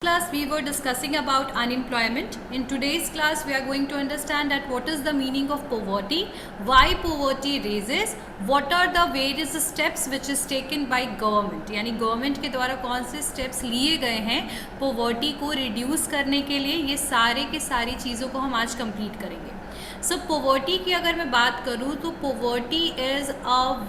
Class we were discussing about unemployment. In today's class we are going to understand that what is the meaning of poverty, why poverty raises, what are the various steps which is taken by government, यानी government के द्वारा कौन से steps लिए गए हैं poverty को reduce करने के लिए, ये सारे के सारी चीज़ों को हम आज कंप्लीट करेंगे. सो पोवर्टी की अगर मैं बात करूँ तो poverty is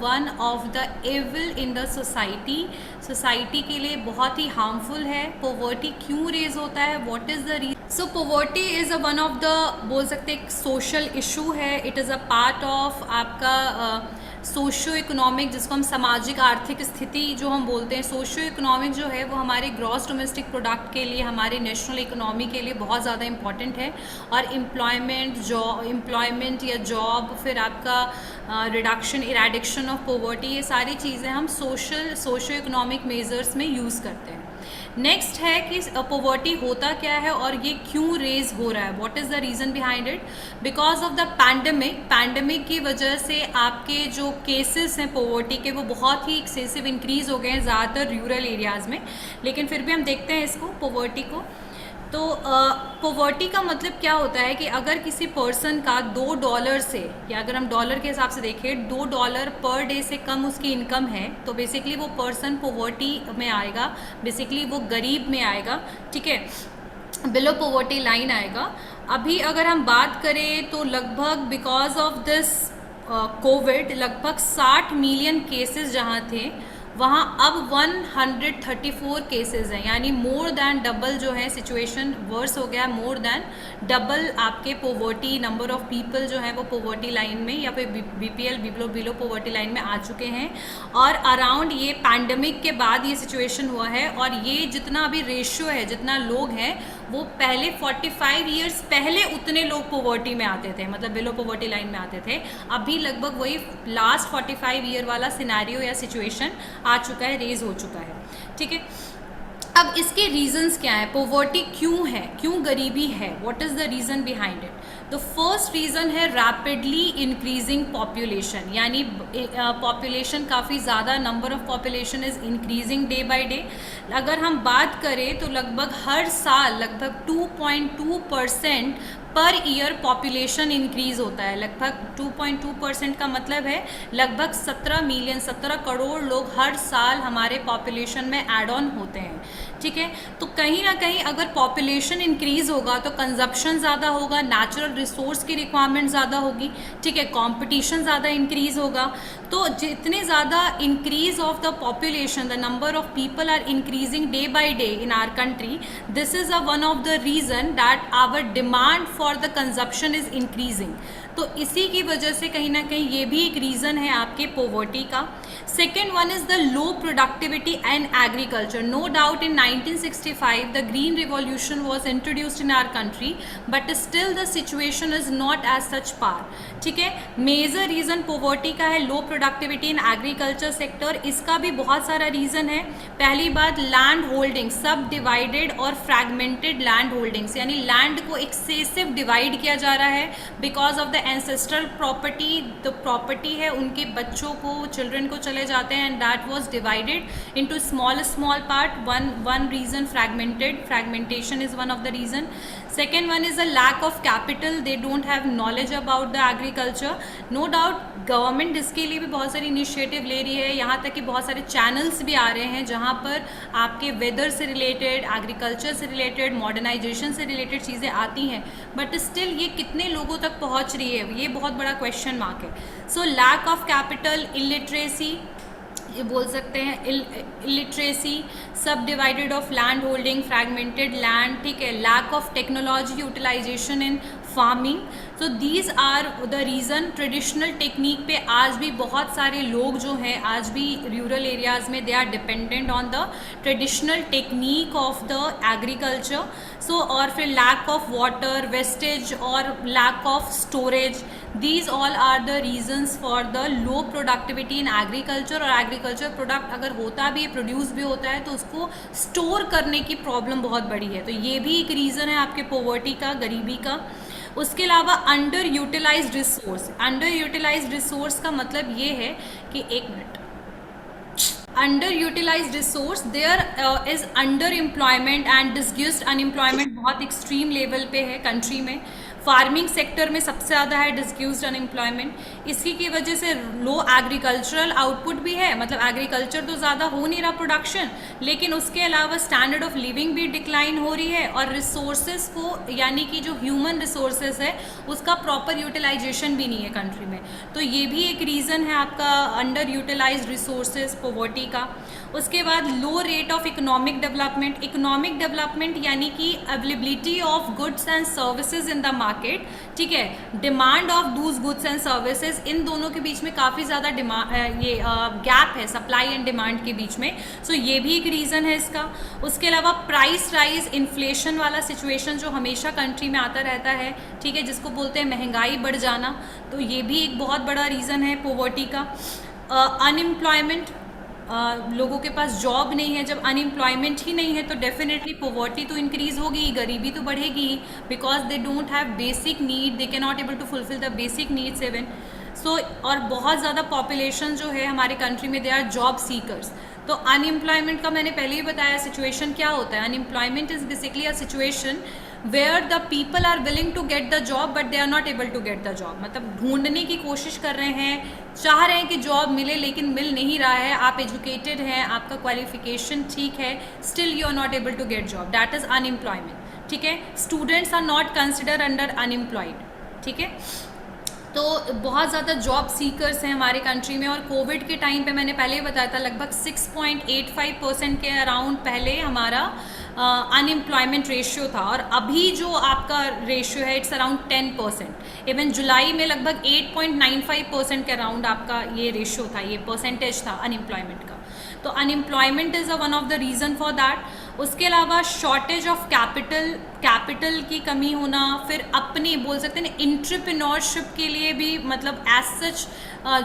one of the evil in the society के लिए बहुत ही हार्मफुल है. पोवर्टी क्यों रेज होता है, what is the reason. So poverty is one of the, बोल सकते एक सोशल इशू है. It is a part of आपका सोशियो इकोनॉमिक, जिसको हम सामाजिक आर्थिक स्थिति जो हम बोलते हैं. सोशियो इकोनॉमिक जो है वो हमारे ग्रॉस डोमेस्टिक प्रोडक्ट के लिए, हमारे नेशनल इकोनॉमी के लिए बहुत ज़्यादा इंपॉर्टेंट है. और एम्प्लॉयमेंट या जॉब, फिर आपका रिडक्शन, इरेडिक्शन ऑफ पोवर्टी, ये सारी चीज़ें हम सोशियो इकोनॉमिक मेजर्स में यूज़ करते हैं. नेक्स्ट है कि पोवर्टी होता क्या है और ये क्यों रेज हो रहा है, what is the reason behind it. Because of the pandemic की वजह से आपके जो केसेस हैं पोवर्टी के वो बहुत ही एक्सेसिव इंक्रीज़ हो गए हैं ज़्यादातर रूरल एरियाज़ में. लेकिन फिर भी हम देखते हैं इसको पोवर्टी को. तो पोवर्टी का मतलब क्या होता है कि अगर किसी पर्सन का $2 से, या अगर हम डॉलर के हिसाब से देखें $2 पर डे से कम उसकी इनकम है, तो बेसिकली वो पर्सन पोवर्टी में आएगा, बेसिकली वो गरीब में आएगा. ठीक है, बिलो पोवर्टी लाइन आएगा. अभी अगर हम बात करें तो लगभग बिकॉज ऑफ दिस कोविड लगभग 60 मिलियन केसेस जहाँ थे वहाँ अब 134 केसेस हैं, यानी मोर दैन डबल जो है सिचुएशन वर्स हो गया. मोर दैन डबल आपके पोवर्टी, नंबर ऑफ पीपल जो है वो पोवर्टी लाइन में या फिर बीपीएल बिलो पोवर्टी लाइन में आ चुके हैं. और अराउंड ये पैंडमिक के बाद ये सिचुएशन हुआ है. और ये जितना अभी रेशियो है, जितना लोग हैं, वो पहले 45 ईयर्स पहले उतने लोग पोवर्टी में आते थे, मतलब बिलो पोवर्टी लाइन में आते थे. अभी लगभग वही लास्ट 45 ईयर वाला सिनेरियो या सिचुएशन आ चुका है, रेज हो चुका है. ठीक है, अब इसके रीजंस क्या है, पोवर्टी क्यों है, क्यों गरीबी है, what is the reason behind it. तो फर्स्ट रीज़न है रैपिडली इंक्रीजिंग पॉपुलेशन, यानी पॉपुलेशन काफ़ी ज़्यादा, number of population is increasing day by day. अगर हम बात करें तो लगभग हर साल लगभग 2.2% पर ईयर पॉपुलेशन इंक्रीज़ होता है. लगभग 2.2% का मतलब है लगभग 17 करोड़ लोग हर साल हमारे पॉपुलेशन में ऐड ऑन होते हैं. ठीक है, तो कहीं ना कहीं अगर पॉपुलेशन इंक्रीज़ होगा तो कंजप्शन ज़्यादा होगा, नेचुरल रिसोर्स की रिक्वायरमेंट ज़्यादा होगी. ठीक है, कंपटीशन ज़्यादा इंक्रीज़ होगा. तो जितने ज़्यादा increase of the population, the number of people are increasing day by day in our country, this is one of the reason that our demand for the consumption is increasing. तो इसी की वजह से कहीं ना कहीं ये भी एक रीज़न है आपके पोवर्टी का. Second one is the low productivity and agriculture. No doubt in 1965 the green revolution was introduced in our country, but still the situation is not as such par. ठीक है, मेजर रीज़न पोवर्टी का है low productivity in agriculture sector. इसका भी बहुत सारा reason है. पहली बात, लैंड होल्डिंग, सब डिवाइडेड और फ्रैगमेंटेड लैंड होल्डिंग्स, यानी लैंड को एक्सेसिव डिवाइड किया जा रहा है because of the ancestral property. The property है उनके बच्चों को, चिल्ड्रन को चले जाते हैं, and that was divided into small part. One reason fragmentation is one of the reason. Second one is a lack of capital. They don't have knowledge about the agriculture. No doubt government इसके लिए भी बहुत सारी initiative ले रही है. यहाँ तक कि बहुत सारे चैनल्स भी आ रहे हैं जहाँ पर आपके वेदर से रिलेटेड, एग्रीकल्चर से रिलेटेड, मॉडर्नाइजेशन से रिलेटेड चीज़ें आती हैं. बट स्टिल ये कितने लोगों तक पहुँच रही है, ये बहुत बड़ा क्वेश्चन मार्क है. So lack of capital, illiteracy, ये बोल सकते हैं illiteracy, sub divided of land holding, fragmented land. ठीक है, lack of technology utilisation in farming. तो these are the reason. Traditional technique पे आज भी बहुत सारे लोग जो हैं, आज भी रूरल एरियाज़ में they are dependent on the traditional technique of the agriculture. So और फिर लैक ऑफ वाटर, वेस्टेज और lack of storage, these all are the reasons for the low productivity in agriculture. और agriculture product अगर होता भी है, produce भी होता है, तो उसको स्टोर करने की प्रॉब्लम बहुत बड़ी है. तो ये भी एक रीज़न है आपके पोवर्टी का, गरीबी का. उसके अलावा underutilised resource. Underutilised resource का मतलब ये है कि, एक minute, underutilise resource, there is underemployment and disguised unemployment बहुत एक्सट्रीम लेवल पे है कंट्री में। फार्मिंग सेक्टर में सबसे ज़्यादा है डिसग्यूस्ड अनएम्प्लॉयमेंट। इसकी की वजह से लो एग्रीकल्चरल आउटपुट भी है, मतलब एग्रीकल्चर तो ज़्यादा हो नहीं रहा प्रोडक्शन, लेकिन उसके अलावा स्टैंडर्ड ऑफ लिविंग भी डिक्लाइन हो रही है, और रिसोर्सेज को यानी कि जो ह्यूमन रिसोर्सेज है उसका प्रॉपर यूटिलाइजेशन भी नहीं है कंट्री में। तो ये भी एक रीज़न है आपका अंडर यूटिलाइज रिसोर्सेज पॉवर्टी का। उसके बाद low rate of economic development. Economic development यानी कि availability of goods and services in the market, ठीक है, demand of those goods and services, इन दोनों के बीच में काफ़ी ज़्यादा ये गैप है सप्लाई एंड डिमांड के बीच में। सो ये भी एक रीज़न है इसका। उसके अलावा प्राइस राइज, इन्फ्लेशन वाला सिचुएशन जो हमेशा कंट्री में आता रहता है, ठीक है, जिसको बोलते हैं महंगाई बढ़ जाना, तो ये भी एक बहुत बड़ा रीज़न है पॉवर्टी का। अनएम्प्लॉयमेंट, लोगों के पास जॉब नहीं है, जब अनएम्प्लॉयमेंट ही नहीं है तो डेफिनेटली पॉवर्टी तो इंक्रीज होगी, गरीबी तो बढ़ेगी, because they don't have basic need, they can not able to fulfil the basic needs even. So और बहुत ज़्यादा पॉपुलेशन जो है हमारे कंट्री में, दे आर जॉब सीकर्स। तो अनएम्प्लॉयमेंट का मैंने पहले ही बताया सिचुएशन क्या होता है। Unemployment is basically a situation where the people are willing to get the job but they are not able to get the job, मतलब ढूंढने की कोशिश कर रहे हैं, चाह रहे हैं कि जॉब मिले लेकिन मिल नहीं रहा है। आप एजुकेटेड हैं, आपका क्वालिफिकेशन ठीक है, still you are not able to get job, that is unemployment, ठीक है। Students are not consider under unemployed, ठीक है। तो बहुत ज़्यादा जॉब सीकर्स हैं हमारे कंट्री में। और कोविड के टाइम पे मैंने पहले ही बताया था लगभग 6.85% के अराउंड पहले हमारा अनएम्प्लॉयमेंट रेशियो था, और अभी जो आपका रेशियो है इट्स अराउंड 10%। इवन जुलाई में लगभग 8.95% के अराउंड आपका ये रेशियो था, ये परसेंटेज था अनएम्प्लॉयमेंट का। तो unemployment is a one of the reason for that. उसके अलावा शॉर्टेज ऑफ कैपिटल की कमी होना, फिर अपनी बोल सकते हैं एंटरप्रेन्योरशिप के लिए भी, मतलब एज सच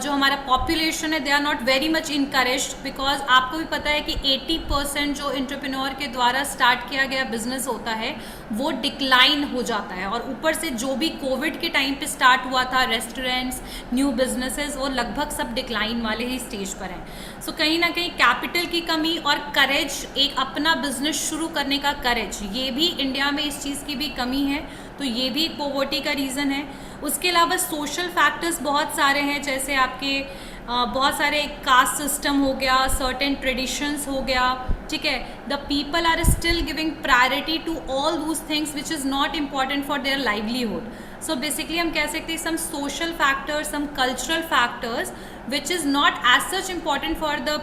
जो हमारा पॉपुलेशन है they are not very much encouraged, because आपको भी पता है कि 80% जो एंटरप्रेन्योर के द्वारा स्टार्ट किया गया बिजनेस होता है वो डिक्लाइन हो जाता है, और ऊपर से जो भी कोविड के टाइम पे स्टार्ट हुआ था रेस्टोरेंट्स, न्यू बिजनेसेस, वो लगभग सब डिक्लाइन वाले ही स्टेज पर हैं। सो कहीं ना कहीं कैपिटल की कमी और करेज, एक अपना बिजनेस शुरू करने का करेज, ये भी इंडिया में इस चीज़ की भी कमी है, तो ये भी एक पॉवर्टी का रीज़न है। उसके अलावा सोशल फैक्टर्स बहुत सारे हैं, जैसे आपके बहुत सारे कास्ट सिस्टम हो गया, सर्टेन ट्रेडिशंस हो गया, ठीक है। The people are still giving priority to all those things which is not important for their livelihood. So basically हम कह सकते हैं some social factors, some cultural factors which is not as such important for the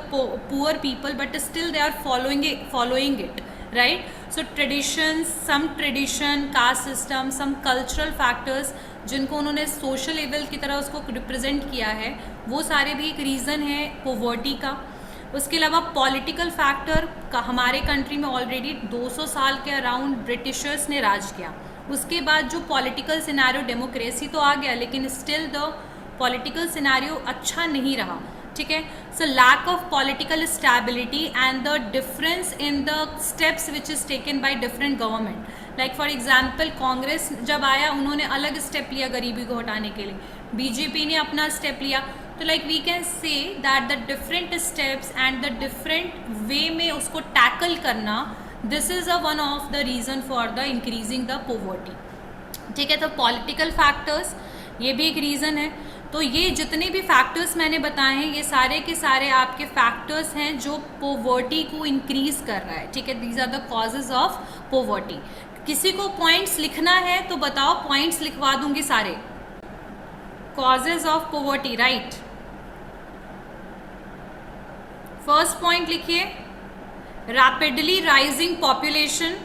poor people but still they are following it, right? So traditions, some tradition, caste system, some cultural factors जिनको उन्होंने social level की तरह उसको represent किया है, वो सारे भी एक रीज़न है पॉवर्टी का। उसके अलावा पॉलिटिकल फैक्टर का, हमारे कंट्री में ऑलरेडी 200 साल के अराउंड ब्रिटिशर्स ने राज किया, उसके बाद जो पॉलिटिकल सिनेरियो, डेमोक्रेसी तो आ गया लेकिन स्टिल द पॉलिटिकल सिनेरियो अच्छा नहीं रहा, ठीक है। So lack of political stability and the difference in the steps which is taken by different government, like for example Congress जब आया उन्होंने अलग स्टेप लिया गरीबी को हटाने के लिए, बीजेपी ने अपना स्टेप लिया, तो like we can say that the different steps and the different way में उसको टैकल करना, this is a one of the reason for the increasing the poverty, ठीक है। तो पॉलिटिकल फैक्टर्स ये भी एक रीज़न है। तो ये जितने भी फैक्टर्स मैंने बताए हैं ये सारे के सारे आपके फैक्टर्स हैं जो पॉवर्टी को इंक्रीज कर रहा है, ठीक है। These are the causes of poverty. किसी को पॉइंट्स लिखना है तो बताओ, पॉइंट्स लिखवा दूंगी सारे। Causes of poverty, right. First point लिखिए, rapidly rising population,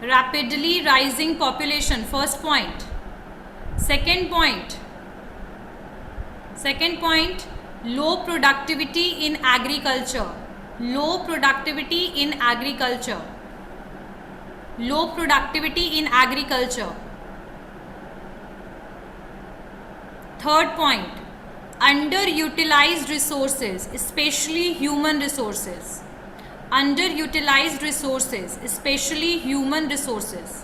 rapidly rising population, first point. Second point, low productivity in agriculture, low productivity in agriculture, low productivity in agriculture. Third point, underutilised resources specially human resources, underutilised resources specially human resources,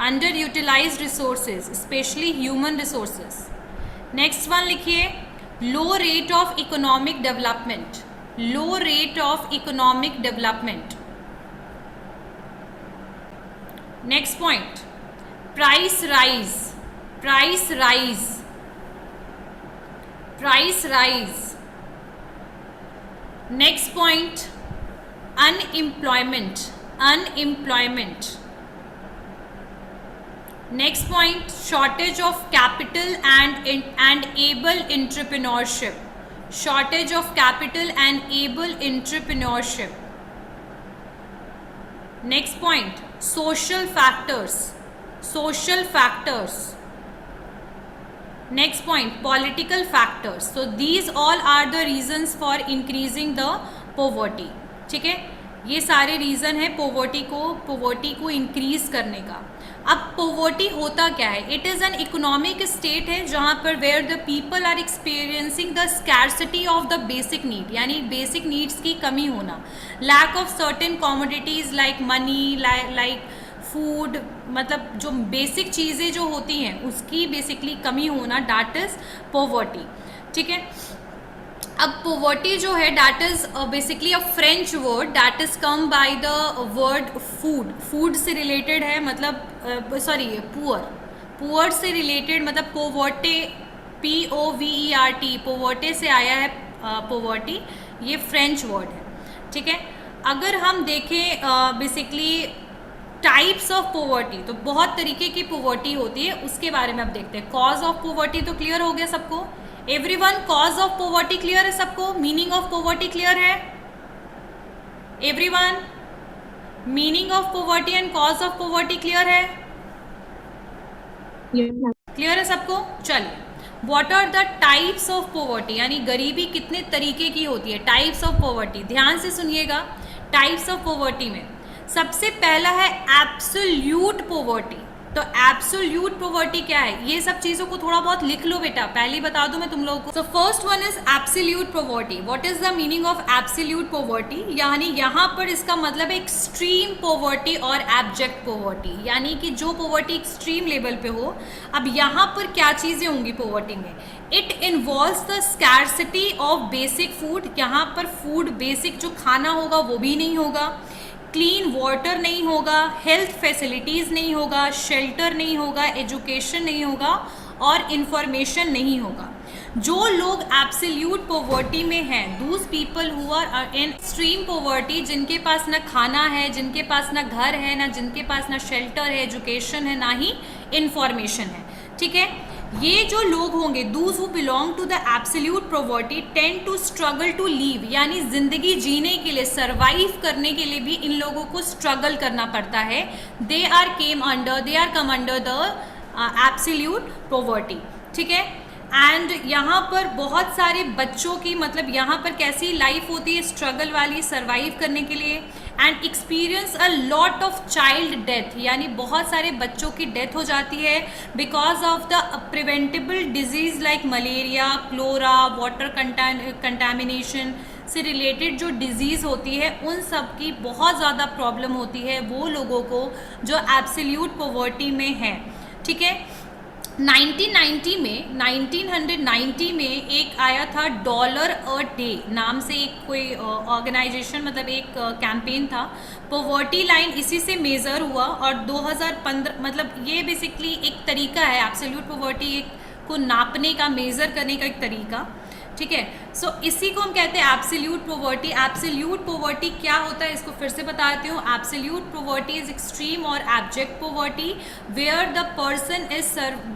underutilized resources especially human resources। Next one लिखिए, low rate of economic development, low rate of economic development. Next point, price rise, price rise, price rise. Next point, unemployment, unemployment. Next point, shortage of capital and able entrepreneurship, shortage of capital and able entrepreneurship. Next point, social factors, social factors. Next point, political factors. So these all are the reasons for increasing the poverty. ठीक है, ये सारे reason है poverty को increase करने का। अब poverty होता क्या है? It is an economic state है जहाँ पर where the people are experiencing the scarcity of the basic need, यानी बेसिक नीड्स की कमी होना, lack of certain commodities like money, like food, मतलब जो बेसिक चीज़ें जो होती हैं उसकी बेसिकली कमी होना, डैट इज़ पोवर्टी। ठीक है, अब पोवर्टी जो है that is basically a French word that is come by the word food, food से रिलेटेड है, मतलब सॉरी पुअर, पुअर से रिलेटेड, मतलब पोवर्टे, POVERT, पोवर्टे से आया है पोवर्टी, ये फ्रेंच वर्ड है। ठीक है, अगर हम देखें बेसिकली टाइप्स ऑफ पोवर्टी, तो बहुत तरीके की पोवर्टी होती है, उसके बारे में अब देखते हैं। कॉज ऑफ पोवर्टी तो क्लियर हो गया सबको, everyone, cause of poverty clear है सबको, मीनिंग ऑफ पोवर्टी क्लियर है everyone, meaning of poverty and cause of poverty clear है, क्लियर है सबको? चलिए, what are the types of poverty, यानी गरीबी कितने तरीके की होती है, टाइप्स ऑफ पोवर्टी, ध्यान से सुनिएगा। टाइप्स ऑफ पोवर्टी में सबसे पहला है एब्सोल्यूट पोवर्टी। तो एब्सोल्यूट पोवर्टी क्या है, ये सब चीजों को थोड़ा बहुत लिख लो बेटा, पहले ही बता दूं मैं तुम लोगों को। So first one is absolute poverty. What is the meaning of absolute poverty, यानी यहाँ पर इसका मतलब है एक्सट्रीम पोवर्टी और एब्जेक्ट पोवर्टी, यानी कि जो पोवर्टी एक्सट्रीम लेवल पे हो। अब यहाँ पर क्या चीजें होंगी पोवर्टी में, it involves the scarcity of basic food, यहाँ पर फूड बेसिक जो खाना होगा वो भी नहीं होगा, क्लीन वाटर नहीं होगा, हेल्थ फैसिलिटीज़ नहीं होगा, शेल्टर नहीं होगा, एजुकेशन नहीं होगा और इंफॉर्मेशन नहीं होगा। जो लोग एब्सोल्यूट पॉवर्टी में हैं, those people who are in extreme poverty, जिनके पास ना खाना है, जिनके पास ना घर है, ना जिनके पास ना शेल्टर है, एजुकेशन है, ना ही इंफॉर्मेशन है। ठीक है, ये जो लोग होंगे, those who belong to the absolute poverty tend to struggle to live, यानी जिंदगी जीने के लिए, सरवाइव करने के लिए भी इन लोगों को स्ट्रगल करना पड़ता है। They are come under the absolute poverty. ठीक है, एंड यहाँ पर बहुत सारे बच्चों की, मतलब यहाँ पर कैसी लाइफ होती है, स्ट्रगल वाली, सरवाइव करने के लिए, and experience a lot of child death, यानी बहुत सारे बच्चों की डेथ हो जाती है because of the preventable disease like malaria, cholera, water contamination से रिलेटेड जो डिजीज़ होती है, उन सब की बहुत ज़्यादा प्रॉब्लम होती है वो लोगों को जो एब्सोल्यूट पॉवर्टी में है। ठीक है, 1990 में एक आया था डॉलर अ डे नाम से एक कोई ऑर्गेनाइजेशन, मतलब एक कैंपेन था, पॉवर्टी लाइन इसी से मेज़र हुआ, और 2015, मतलब ये बेसिकली एक तरीका है एब्सोल्यूट पॉवर्टी को नापने का, मेज़र करने का एक तरीका। ठीक है, सो इसी को हम कहते हैं एब्सोल्यूट पॉवर्टी। एब्सोल्यूट पॉवर्टी क्या होता है इसको फिर से बताती हूँ। एब्सोल्यूट पॉवर्टी इज एक्सट्रीम और abject poverty where the person is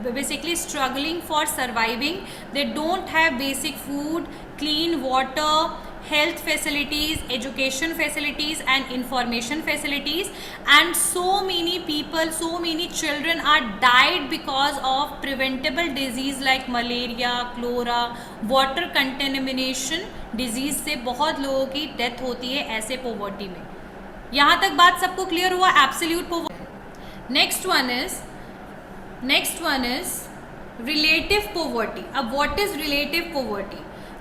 basically struggling for surviving, they don't have basic food, clean water, health facilities, education facilities and information facilities, and so many people, so many children are died because of preventable disease like malaria, cholera, water contamination disease से बहुत लोगों की death होती है ऐसे poverty में। यहाँ तक बात सबको क्लियर हुआ absolute poverty. Next one is relative poverty. अब व्हाट इज रिलेटिव पॉवर्टी,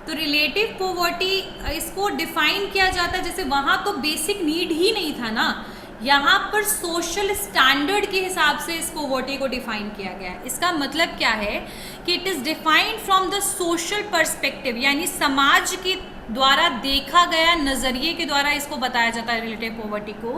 तो रिलेटिव पॉवर्टी इसको डिफाइन किया जाता है, जैसे वहाँ तो बेसिक नीड ही नहीं था ना, यहाँ पर सोशल स्टैंडर्ड के हिसाब से इस पॉवर्टी को डिफाइन किया गया है। इसका मतलब क्या है कि it is defined from the social perspective, यानी समाज के द्वारा देखा गया नज़रिए के द्वारा इसको बताया जाता है रिलेटिव पॉवर्टी को।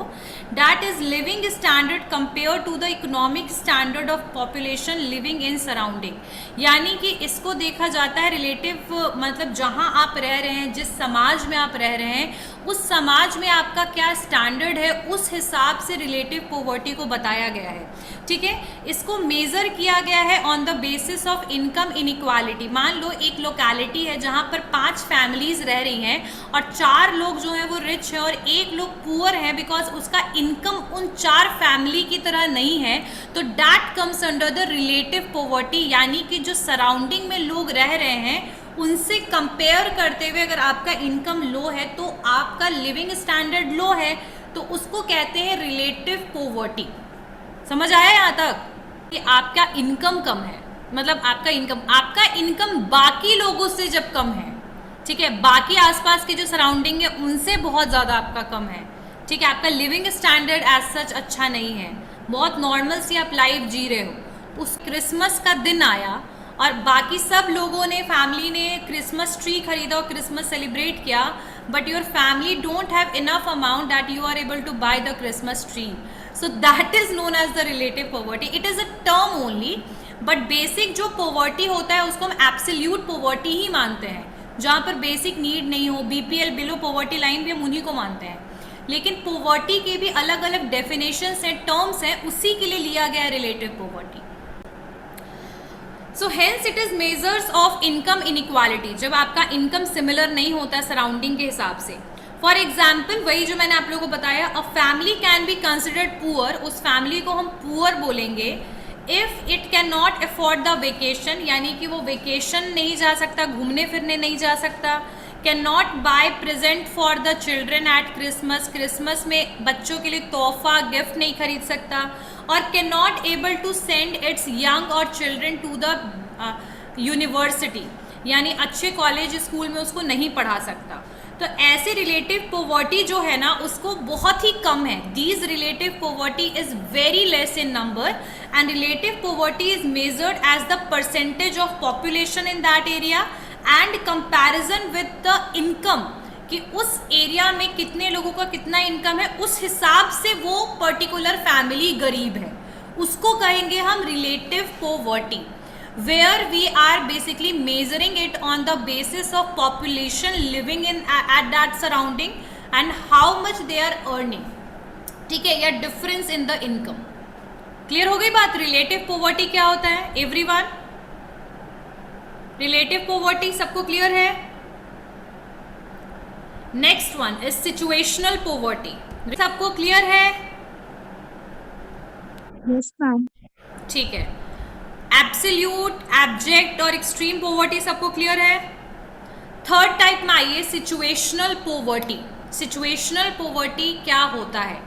That is living standard compare to the economic standard of population living in surrounding, यानी कि इसको देखा जाता है रिलेटिव, मतलब जहां आप रह रहे हैं, जिस समाज में आप रह रहे हैं, उस समाज में आपका क्या स्टैंडर्ड है, उस हिसाब से रिलेटिव पॉवर्टी को बताया गया है। ठीक है, इसको मेज़र किया गया है on the basis of income inequality. मान लो एक लोकेलिटी है जहाँ पर 5 फैमिलीज रह रही हैं और 4 लोग जो हैं वो रिच हैं और 1 लोग पुअर है, बिकॉज उसका इनकम उन 4 फैमिली की तरह नहीं है, तो that comes under the relative poverty, यानी कि जो सराउंडिंग में लोग रह रहे हैं उनसे कंपेयर करते हुए अगर आपका इनकम लो है तो आपका लिविंग स्टैंडर्ड लो है, तो उसको कहते हैं रिलेटिव पॉवर्टी। समझ आया यहाँ तक कि आपका इनकम कम है, मतलब आपका इनकम बाकी लोगों से जब कम है, ठीक है, बाकी आसपास के जो सराउंडिंग है उनसे बहुत ज़्यादा आपका कम है, ठीक है, आपका लिविंग स्टैंडर्ड एज सच अच्छा नहीं है, बहुत नॉर्मल सी आप लाइफ जी रहे हो। उस क्रिसमस का दिन आया और बाकी सब लोगों ने, फैमिली ने क्रिसमस ट्री खरीदा और क्रिसमस सेलिब्रेट किया, but your family don't have enough amount that you are able to buy the Christmas tree, so that is known as the relative poverty. It is a term only, but basic जो poverty होता है उसको हम absolute poverty ही मानते हैं, जहाँ पर basic need नहीं हो, BPL बिलो पॉवर्टी लाइन भी हम उन्हीं को मानते हैं। लेकिन पॉवर्टी के भी अलग अलग डेफिनेशंस हैं, टर्म्स हैं, उसी के लिए लिया गया है relative poverty. So hence it is measures of income inequality, जब आपका इनकम सिमिलर नहीं होता सराउंडिंग के हिसाब से। फॉर एग्जाम्पल, वही जो मैंने आप लोगों को बताया, a family can be considered poor, उस फैमिली को हम पुअर बोलेंगे if it can not afford the vacation, यानी कि वो वेकेशन नहीं जा सकता, घूमने फिरने नहीं जा सकता, can not buy present for the children at Christmas, Christmas में बच्चों के लिए तोहफा गिफ्ट नहीं खरीद सकता, और can not able to send its young और चिल्ड्रन टू द यूनिवर्सिटी, यानी अच्छे कॉलेज स्कूल में उसको नहीं पढ़ा सकता। तो ऐसे रिलेटिव पॉवर्टी जो है ना उसको बहुत ही कम है। These relative poverty is very less in number and relative poverty is measured as the percentage of population in that area and comparison with the income, कि उस एरिया में कितने लोगों का कितना इनकम है, उस हिसाब से वो पर्टिकुलर फैमिली गरीब है, उसको कहेंगे हम relative poverty, where we are basically measuring it on the basis of population living in at that surrounding and how much they are earning, ठीक है, या difference in the income। Clear हो गई बात? रिलेटिव पॉवर्टी क्या होता है everyone? Relative poverty सबको क्लियर है? Next one is situational poverty, सबको क्लियर है? Yes ma'am. ठीक है। एब्सोल्यूट, एब्जेक्ट और एक्सट्रीम पॉवर्टी सबको क्लियर है? थर्ड टाइप में आइए, सिचुएशनल पॉवर्टी। सिचुएशनल पॉवर्टी क्या होता है?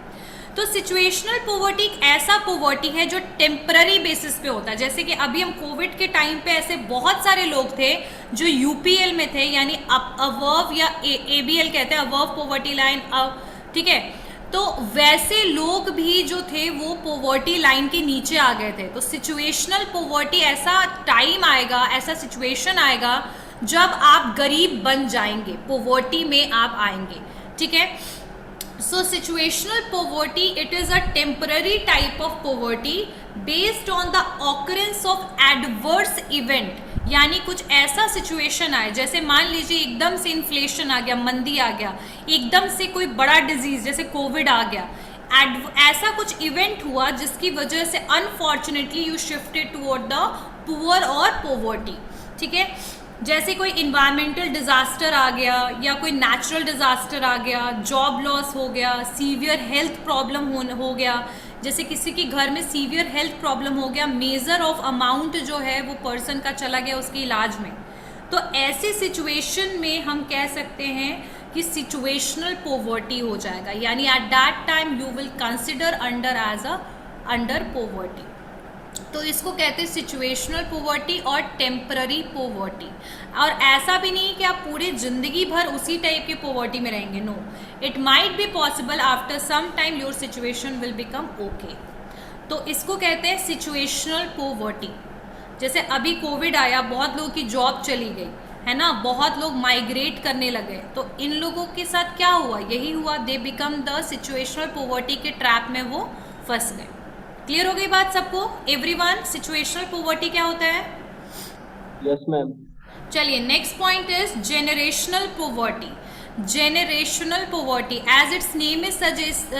तो सिचुएशनल पॉवर्टी एक ऐसा पॉवर्टी है जो टेम्पररी बेसिस पे होता है। जैसे कि अभी हम कोविड के टाइम पे ऐसे बहुत सारे लोग थे जो यूपीएल में थे, यानी अबव या एबीएल कहते हैं, अबव पॉवर्टी लाइन, ठीक है। तो वैसे लोग भी जो थे वो पॉवर्टी लाइन के नीचे आ गए थे। तो सिचुएशनल पॉवर्टी ऐसा टाइम आएगा, ऐसा सिचुएशन आएगा जब आप गरीब बन जाएंगे, पॉवर्टी में आप आएंगे, ठीक है। So situational poverty it is a temporary type of poverty based on the occurrence of adverse event, यानी कुछ ऐसा सिचुएशन आए, जैसे मान लीजिए एकदम से इन्फ्लेशन आ गया, मंदी आ गया, एकदम से कोई बड़ा डिजीज जैसे कोविड आ गया, ऐसा कुछ इवेंट हुआ जिसकी वजह से unfortunately you shifted toward the poor और पॉवर्टी, ठीक है। जैसे कोई इन्वायरमेंटल डिजास्टर आ गया या कोई नेचुरल डिजास्टर आ गया, जॉब लॉस हो गया, सीवियर हेल्थ प्रॉब्लम हो गया, जैसे किसी के घर में सीवियर हेल्थ प्रॉब्लम हो गया, मेजर ऑफ अमाउंट जो है वो पर्सन का चला गया उसके इलाज में, तो ऐसे सिचुएशन में हम कह सकते हैं कि सिचुएशनल पॉवर्टी हो जाएगा, यानी at that time you will consider under as a under poverty, तो इसको कहते हैं सिचुएशनल पोवर्टी और टेम्पररी पोवर्टी। और ऐसा भी नहीं कि आप पूरी ज़िंदगी भर उसी टाइप की पोवर्टी में रहेंगे, no, it might be possible after some time your situation will become okay. तो इसको कहते हैं सिचुएशनल पोवर्टी। जैसे अभी कोविड आया, बहुत लोगों की जॉब चली गई है ना, बहुत लोग माइग्रेट करने लगे, तो इन लोगों के साथ क्या हुआ, यही हुआ, they become the situational poverty के ट्रैप में वो फंस गए। क्लियर हो गई बात सबको? एवरीवन, सिचुएशनल पोवर्टी क्या होता है? Yes ma'am. चलिए, next point is generational poverty. Generational poverty, as its name is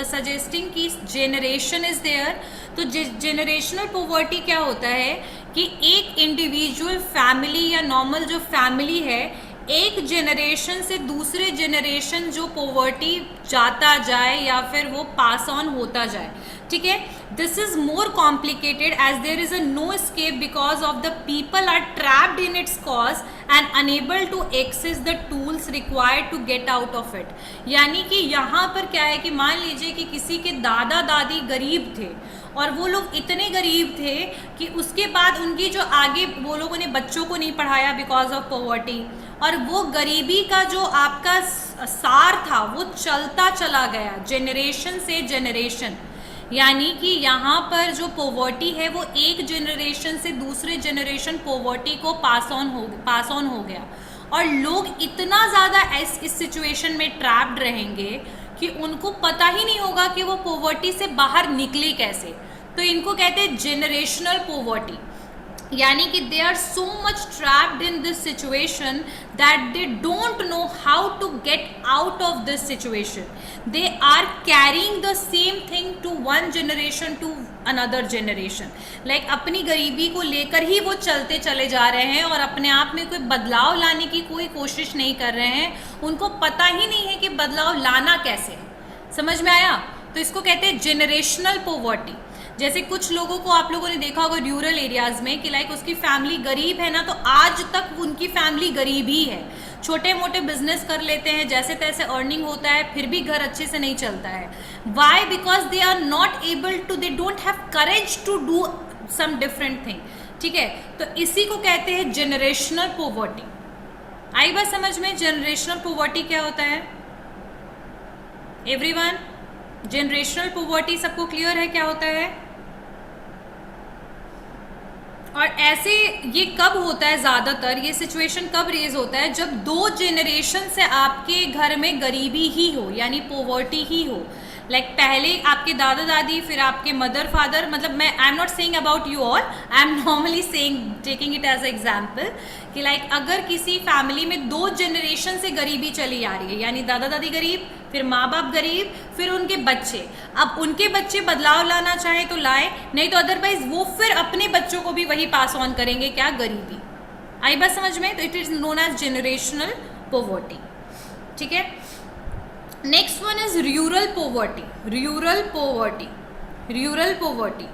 suggesting कि जेनरेशन इज देयर। तो जेनरेशनल पोवर्टी क्या होता है कि एक इंडिविजुअल फैमिली या नॉर्मल जो फैमिली है, एक जनरेशन से दूसरे जनरेशन जो पोवर्टी जाता जाए या फिर वो पास ऑन होता जाए, ठीक है। This is more complicated as there is a no escape because of the people are trapped in its cause and unable to access the tools required to get out of it. यानी कि यहाँ पर क्या है कि मान लीजिए कि किसी के दादा दादी गरीब थे और वो लोग इतने गरीब थे कि उसके बाद उनकी जो आगे वो लोगों ने बच्चों को नहीं पढ़ाया बिकॉज ऑफ पॉवर्टी, और वो गरीबी का जो आपका सार था वो चलता चला गया जनरेशन से जनरेशन। यानी कि यहाँ पर जो पॉवर्टी है वो एक जनरेशन से दूसरे जनरेशन पॉवर्टी को पास ऑन हो गया, और लोग इतना ज़्यादा इस सिचुएशन में ट्रैप्ड रहेंगे कि उनको पता ही नहीं होगा कि वो पॉवर्टी से बाहर निकले कैसे। तो इनको कहते हैं जेनरेशनल पॉवर्टी। यानी कि they are so much trapped in this situation that they don't know how to get out of this situation. They are carrying the same thing to one generation to another generation. Like अपनी गरीबी को लेकर ही वो चलते चले जा रहे हैं और अपने आप में कोई बदलाव लाने की कोई कोशिश नहीं कर रहे हैं। उनको पता ही नहीं है कि बदलाव लाना कैसे है। समझ में आया? तो इसको कहते हैं जेनरेशनल पॉवर्टी। जैसे कुछ लोगों को आप लोगों ने देखा होगा रूरल एरियाज में कि लाइक उसकी फैमिली गरीब है ना, तो आज तक उनकी फैमिली गरीब ही है। छोटे मोटे बिजनेस कर लेते हैं, जैसे तैसे अर्निंग होता है, फिर भी घर अच्छे से नहीं चलता है। Why? Because they are not able to, they don't have courage to do some different thing. ठीक है, तो इसी को कहते हैं जेनरेशनल पॉवर्टी। आई बात समझ में? जेनरेशनल पॉवर्टी क्या होता है एवरीवन? जेनरेशनल पॉवर्टी सबको क्लियर है क्या होता है? और ऐसे ये कब होता है, ज़्यादातर ये सिचुएशन कब रेज होता है? जब दो जेनरेशन से आपके घर में गरीबी ही हो, यानी पॉवर्टी ही हो। लाइक पहले आपके दादा दादी, फिर आपके मदर फादर, मतलब मैं I am not saying about you all, I am normally saying, taking it as example कि लाइक अगर किसी फैमिली में दो जनरेशन से गरीबी चली आ रही है, यानी दादा दादी गरीब, फिर माँ बाप गरीब, फिर उनके बच्चे। अब उनके बच्चे बदलाव लाना चाहे तो लाए, नहीं तो अदरवाइज वो फिर अपने बच्चों को भी वही पास ऑन करेंगे, क्या? गरीबी। आई बात समझ में? तो it is known as generational poverty. ठीक है, next one is rural poverty. Rural poverty, rural poverty,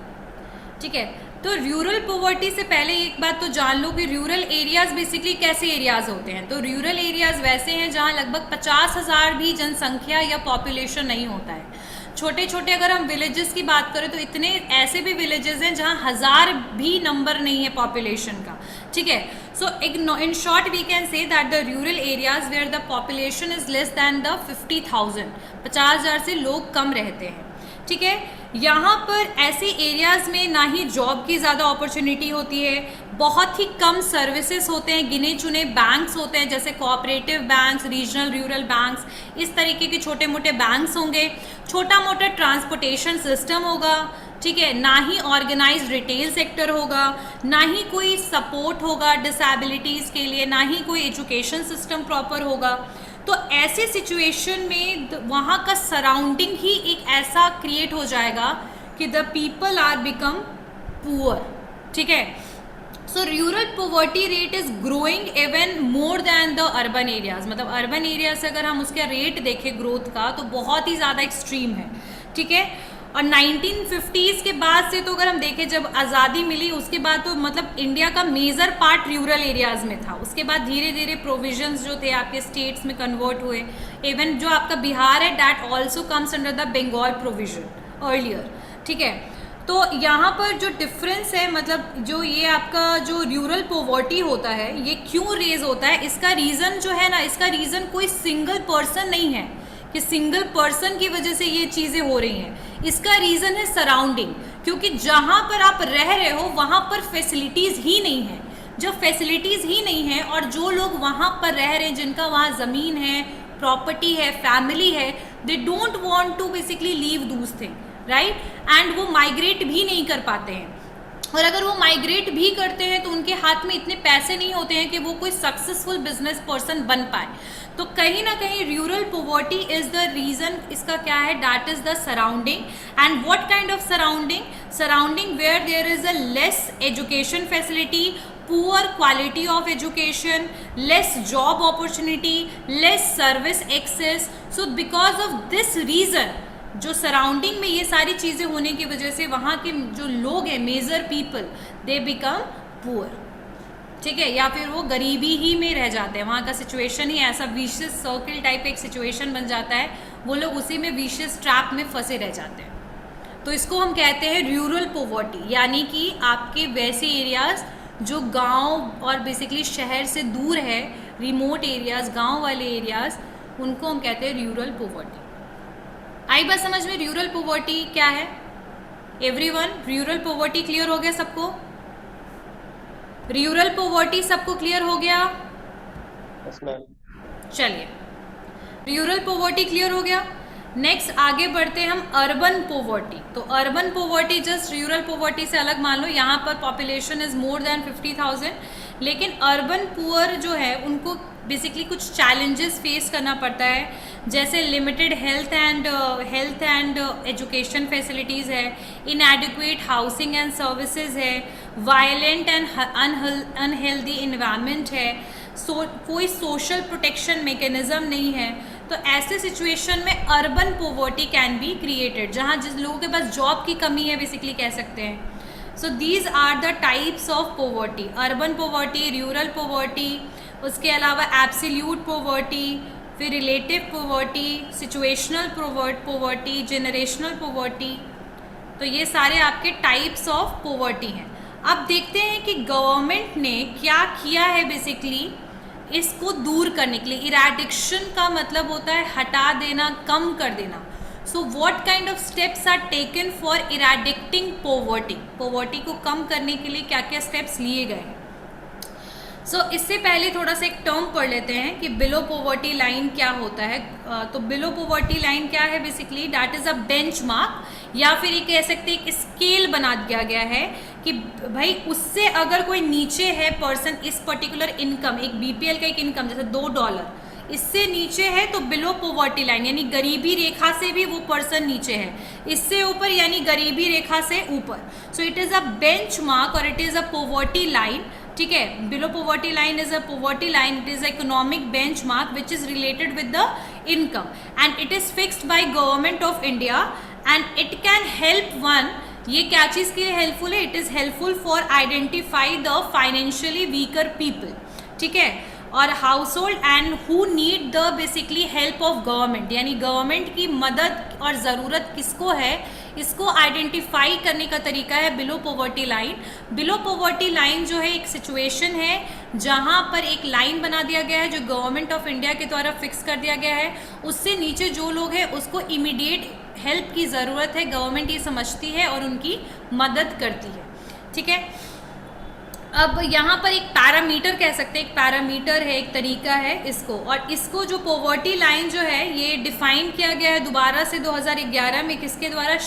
ठीक है। तो रूरल पॉवर्टी से पहले एक बात तो जान लो कि रूरल एरियाज बेसिकली कैसे एरियाज होते हैं। तो रूरल एरियाज वैसे हैं जहाँ लगभग 50,000 भी जनसंख्या या पॉपुलेशन नहीं होता है। छोटे छोटे अगर हम विलेजेस की बात करें तो इतने ऐसे भी विलेजेस हैं जहाँ 1000 भी नंबर नहीं है पॉपुलेशन का। ठीक है, so in short we can say that the rural areas where the population is less than the 50,000, 50,000 से लोग कम रहते हैं। ठीक है, यहाँ पर ऐसे एरियाज़ में ना ही जॉब की ज़्यादा अपॉर्चुनिटी होती है, बहुत ही कम सर्विसेज होते हैं, गिने चुने बैंक्स होते हैं जैसे cooperative banks, regional rural banks, इस तरीके के छोटे मोटे बैंक्स होंगे, छोटा मोटा ट्रांसपोर्टेशन सिस्टम होगा। ठीक है, ना ही ऑर्गेनाइज्ड रिटेल सेक्टर होगा, ना ही कोई सपोर्ट होगा डिसेबिलिटीज़ के लिए, ना ही कोई एजुकेशन सिस्टम प्रॉपर होगा। तो ऐसे सिचुएशन में वहाँ का सराउंडिंग ही एक ऐसा क्रिएट हो जाएगा कि the people are become poor. ठीक है, so rural poverty rate is growing even more than the urban areas. मतलब अर्बन एरिया से अगर हम उसका रेट देखें ग्रोथ का तो बहुत ही ज़्यादा एक्सट्रीम है। ठीक है, और 1950s के बाद से तो अगर हम देखें जब आज़ादी मिली उसके बाद तो मतलब इंडिया का मेजर पार्ट रूरल एरियाज़ में था। उसके बाद धीरे धीरे प्रोविजंस जो थे आपके स्टेट्स में कन्वर्ट हुए। इवन जो आपका बिहार है that also comes under the Bengal provision earlier. ठीक है, तो यहाँ पर जो डिफरेंस है, मतलब जो ये आपका जो रूरल पॉवर्टी होता है ये क्यों रेज होता है, इसका रीज़न जो है ना, इसका रीज़न कोई सिंगल पर्सन नहीं है कि सिंगल पर्सन की वजह से ये चीज़ें हो रही हैं। इसका रीज़न है सराउंडिंग, क्योंकि जहाँ पर आप रह रहे हो वहाँ पर फैसिलिटीज़ ही नहीं है। जब फैसिलिटीज़ ही नहीं है और जो लोग वहाँ पर रह रहे हैं, जिनका वहाँ ज़मीन है, प्रॉपर्टी है, फैमिली है, they don't want to basically leave those thing, right. And वो माइग्रेट भी नहीं कर पाते हैं, और अगर वो माइग्रेट भी करते हैं तो उनके हाथ में इतने पैसे नहीं होते हैं कि वो कोई सक्सेसफुल बिजनेस पर्सन बन पाए। तो कहीं ना कहीं rural poverty is the reason. इसका क्या है, that is the surrounding. And what kind of surrounding, surrounding where there is a less education facility, poor quality of education, less job opportunity, less service access. So because of this reason, जो surrounding में ये सारी चीज़ें होने की वजह से वहाँ के जो लोग हैं, major people, they become poor, ठीक है, या फिर वो गरीबी ही में रह जाते हैं। वहाँ का सिचुएशन ही ऐसा विशियस सर्किल टाइप एक सिचुएशन बन जाता है, वो लोग उसी में विशियस ट्रैप में फंसे रह जाते हैं। तो इसको हम कहते हैं रूरल पॉवर्टी, यानी कि आपके वैसे एरियाज जो गांव और बेसिकली शहर से दूर है, रिमोट एरियाज, गांव वाले एरियाज, उनको हम कहते हैं रूरल पॉवर्टी। आई बात समझ में, रूरल पॉवर्टी क्या है? एवरीवन, रूरल पॉवर्टी क्लियर हो गया सबको? रूरल पॉवर्टी सबको क्लियर हो गया? Yes ma'am. चलिए, रूरल पॉवर्टी क्लियर हो गया। नेक्स्ट आगे बढ़ते हैं हम अर्बन पॉवर्टी। तो urban poverty just rural poverty से अलग मान लो, यहाँ पर पॉपुलेशन इज मोर देन 50,000, लेकिन अर्बन पुअर जो है उनको बेसिकली कुछ चैलेंजेस फेस करना पड़ता है, जैसे limited health and education facilities है, इनएडिक्वेट हाउसिंग एंड सर्विसेज है, वायलेंट एंड अनहेल्दी इन्वायरमेंट है, कोई सोशल प्रोटेक्शन मैकेनिज्म नहीं है। तो ऐसे सिचुएशन में urban poverty can be created, जहाँ जिस लोगों के पास जॉब की कमी है बेसिकली कह सकते हैं। So these are the types of poverty, urban poverty, rural poverty, उसके अलावा एब्सोल्यूट पॉवर्टी, फिर relative poverty, situational poverty, generational poverty. तो ये सारे आपके टाइप्स ऑफ पॉवर्टी हैं। अब देखते हैं कि गवर्नमेंट ने क्या किया है बेसिकली इसको दूर करने के लिए। इरेडिक्शन का मतलब होता है हटा देना, कम कर देना। So what kind of steps are taken for eradicating poverty, poverty को कम करने के लिए क्या क्या स्टेप्स लिए गए हैं। सो इससे पहले थोड़ा सा एक टर्म पढ़ लेते हैं कि बिलो पॉवर्टी लाइन क्या होता है। तो बिलो पॉवर्टी लाइन क्या है basically, that is a benchmark, या फिर ये कह सकते हैं एक स्केल बना दिया गया है कि भाई उससे अगर कोई नीचे है पर्सन, इस पर्टिकुलर इनकम, एक बीपीएल का एक इनकम जैसे $2, इससे नीचे है तो बिलो पॉवर्टी लाइन, यानी गरीबी रेखा से भी वो पर्सन नीचे है, इससे ऊपर यानी गरीबी रेखा से ऊपर। So it is a benchmark और it is a poverty line, ठीक है। Below poverty line is a poverty line, it is economic benchmark which is related with the income and it is fixed by government of India and it can help one. ये क्या चीज़ के लिए helpful है? It is helpful for identify the financially weaker people, ठीक है, और household and who need the basically help of government, यानी गवर्नमेंट की मदद और ज़रूरत किसको है, इसको आइडेंटिफाई करने का तरीका है below poverty line. Below poverty line जो है एक सिचुएशन है जहाँ पर एक लाइन बना दिया गया है जो गवर्नमेंट ऑफ इंडिया के द्वारा फिक्स कर दिया गया है, उससे नीचे जो लोग हैं उसको इमीडिएट हेल्प की ज़रूरत है, गवर्नमेंट ये समझती है और उनकी मदद करती है, ठीक है। अब यहाँ पर एक पैरामीटर कह सकते हैं, एक पैरामीटर है, एक तरीका है इसको, और इसको जो पॉवर्टी लाइन जो है ये डिफाइन किया गया है दोबारा से 2011 में, किसके द्वारा?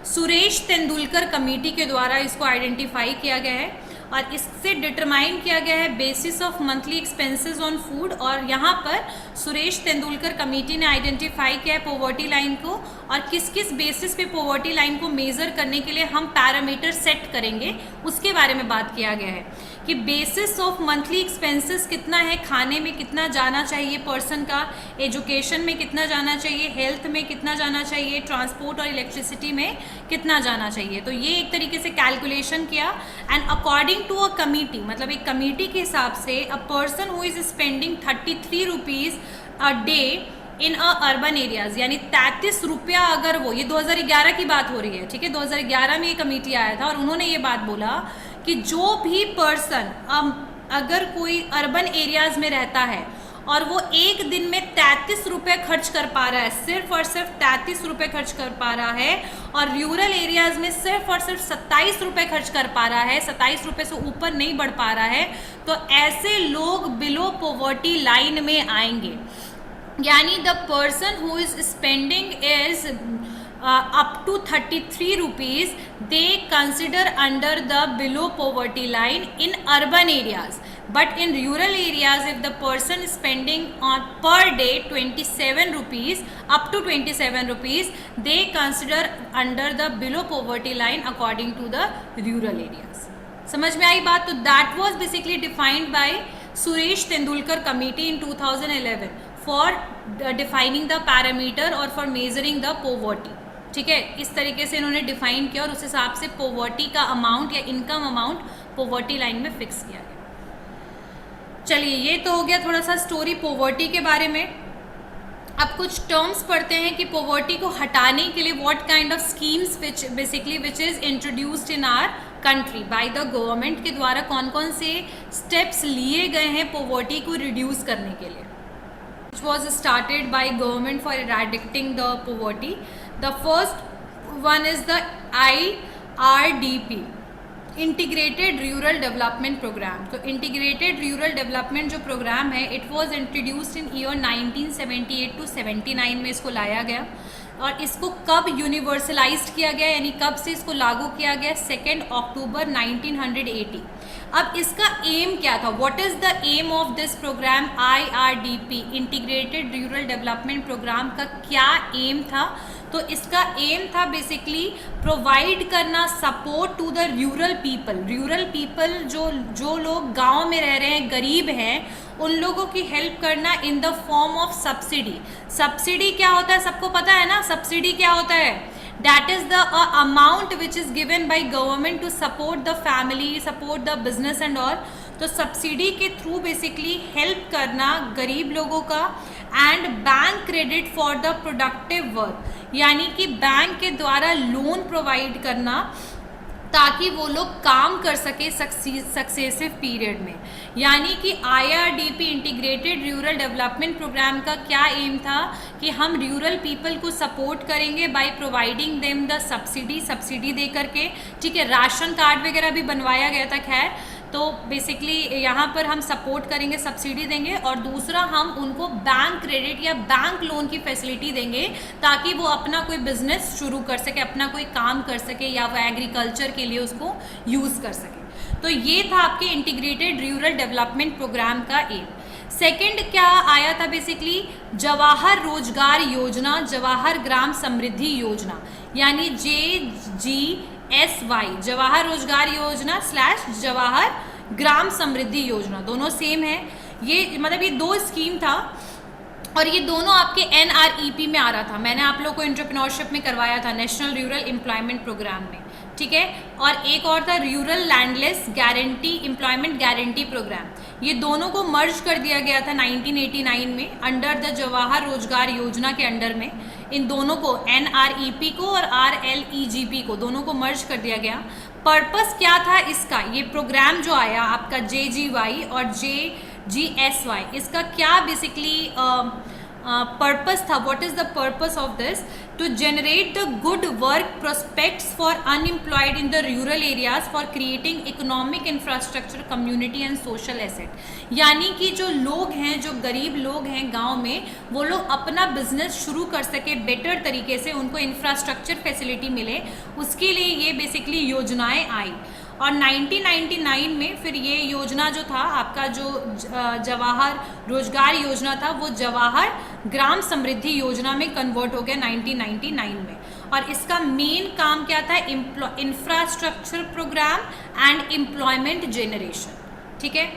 सुरेश तेंदुलकर कमेटी के द्वारा इसको आइडेंटिफाई किया गया है और इससे डिटरमाइन किया गया है basis of monthly expenses on food. और यहाँ पर सुरेश तेंदुलकर कमेटी ने आइडेंटिफाई किया है पॉवर्टी लाइन को, और किस किस बेसिस पे पॉवर्टी लाइन को मेज़र करने के लिए हम पैरामीटर सेट करेंगे उसके बारे में बात किया गया है कि बेसिस ऑफ मंथली एक्सपेंसेस कितना है, खाने में कितना जाना चाहिए पर्सन का, एजुकेशन में कितना जाना चाहिए, हेल्थ में कितना जाना चाहिए, ट्रांसपोर्ट और इलेक्ट्रिसिटी में कितना जाना चाहिए। तो ये एक तरीके से कैलकुलेशन किया and according to a committee, मतलब एक कमिटी के हिसाब से a person who is spending 33 rupees a day in urban areas, यानी 33 रुपया अगर वो, ये 2011 की बात हो रही है, ठीक है, 2011 में ये कमेटी आया था और उन्होंने ये बात बोला कि जो भी पर्सन अगर कोई अर्बन एरियाज में रहता है और वो एक दिन में 33 रुपये खर्च कर पा रहा है, सिर्फ और सिर्फ 33 रुपये खर्च कर पा रहा है, और रूरल एरियाज में सिर्फ और सिर्फ 27 रुपये खर्च कर पा रहा है, 27 रुपये से ऊपर नहीं बढ़ पा रहा है, तो ऐसे लोग बिलो पॉवर्टी लाइन में आएंगे। यानी the person who is spending is up to 33 rupees, they consider under the below poverty line in urban areas. But in rural areas, if the person is spending on per day 27 rupees, up to 27 rupees, they consider under the below poverty line according to the rural areas. समझ में आई बात? तो that was basically defined by Suresh Tendulkar committee in 2011 for defining the parameter or for measuring the poverty. ठीक है, इस तरीके से इन्होंने डिफाइन किया और उस हिसाब से पॉवर्टी का अमाउंट या इनकम अमाउंट पॉवर्टी लाइन में फिक्स किया गया। चलिए, ये तो हो गया थोड़ा सा स्टोरी पॉवर्टी के बारे में। अब कुछ टर्म्स पढ़ते हैं कि पॉवर्टी को हटाने के लिए what kind of schemes which is introduced in our country by the government के द्वारा कौन कौन से स्टेप्स लिए गए हैं पॉवर्टी को रिड्यूस करने के लिए, which was started by government for eradicating the poverty. The first one is the IRDP, Integrated Rural Development Program. तो Integrated Rural Development जो प्रोग्राम है, it was introduced in year 1978 to 79 में इसको लाया गया। और इसको कब यूनिवर्सलाइज्ड किया गया, यानी कब से इसको लागू किया गया? 2 अक्टूबर 1980। अब इसका एम क्या था? What is the aim of this program? IRDP, integrated rural development programme का क्या एम था? तो इसका एम था बेसिकली प्रोवाइड करना support to the rural people, जो लोग गांव में रह रहे हैं, गरीब हैं, उन लोगों की हेल्प करना in the form of subsidy. Subsidy क्या होता है? सबको पता है ना सब्सिडी क्या होता है? That is the amount which is given by government to support the family, support the business and all. तो सब्सिडी के थ्रू बेसिकली हेल्प करना गरीब लोगों का, and bank credit for the productive work, यानी कि बैंक के द्वारा लोन प्रोवाइड करना ताकि वो लोग काम कर सके सक्सेसिव पीरियड में। यानी कि IRDP integrated rural development programme का क्या एम था कि हम रूरल पीपल को सपोर्ट करेंगे by providing them the subsidy दे करके, ठीक है, राशन कार्ड वगैरह भी बनवाया गया था। खैर, तो बेसिकली यहाँ पर हम सपोर्ट करेंगे, सब्सिडी देंगे, और दूसरा हम उनको बैंक क्रेडिट या बैंक लोन की फैसिलिटी देंगे ताकि वो अपना कोई बिजनेस शुरू कर सके, अपना कोई काम कर सके, या वो एग्रीकल्चर के लिए उसको यूज़ कर सके। तो ये था आपके इंटीग्रेटेड रूरल डेवलपमेंट प्रोग्राम का एम। सेकंड क्या आया था? बेसिकली जवाहर रोजगार योजना, जवाहर ग्राम समृद्धि योजना, यानी JGSY, जवाहर रोजगार योजना / जवाहर ग्राम समृद्धि योजना, दोनों सेम है। ये मतलब ये दो स्कीम था और ये दोनों आपके NREP में आ रहा था। मैंने आप लोग को एंटरप्रेन्योरशिप में करवाया था, नेशनल रूरल एम्प्लॉयमेंट प्रोग्राम में, ठीक है। और एक और था rural landless guarantee employment guarantee program. ये दोनों को मर्ज कर दिया गया था 1989 में अंडर द जवाहर रोजगार योजना के अंडर में। इन दोनों को, NREP को और RLEGP को, दोनों को मर्ज कर दिया गया। पर्पस क्या था इसका? ये प्रोग्राम जो आया आपका JGY और JGSY, इसका क्या बेसिकली पर्पस था? What is the purpose of this? To generate the good work prospects for unemployed in the rural areas for creating economic infrastructure, community and social asset. यानी कि जो लोग हैं, जो गरीब लोग हैं गांव में, वो लोग अपना बिजनेस शुरू कर सके बेटर तरीके से, उनको इंफ्रास्ट्रक्चर फैसिलिटी मिले, उसके लिए ये बेसिकली योजनाएं आई। और 1999 में फिर ये योजना जो था आपका, जो जवाहर रोजगार योजना था, वो जवाहर ग्राम समृद्धि योजना में कन्वर्ट हो गया 1999 में। और इसका मेन काम क्या था? Infrastructure programme and employment generation, ठीक है।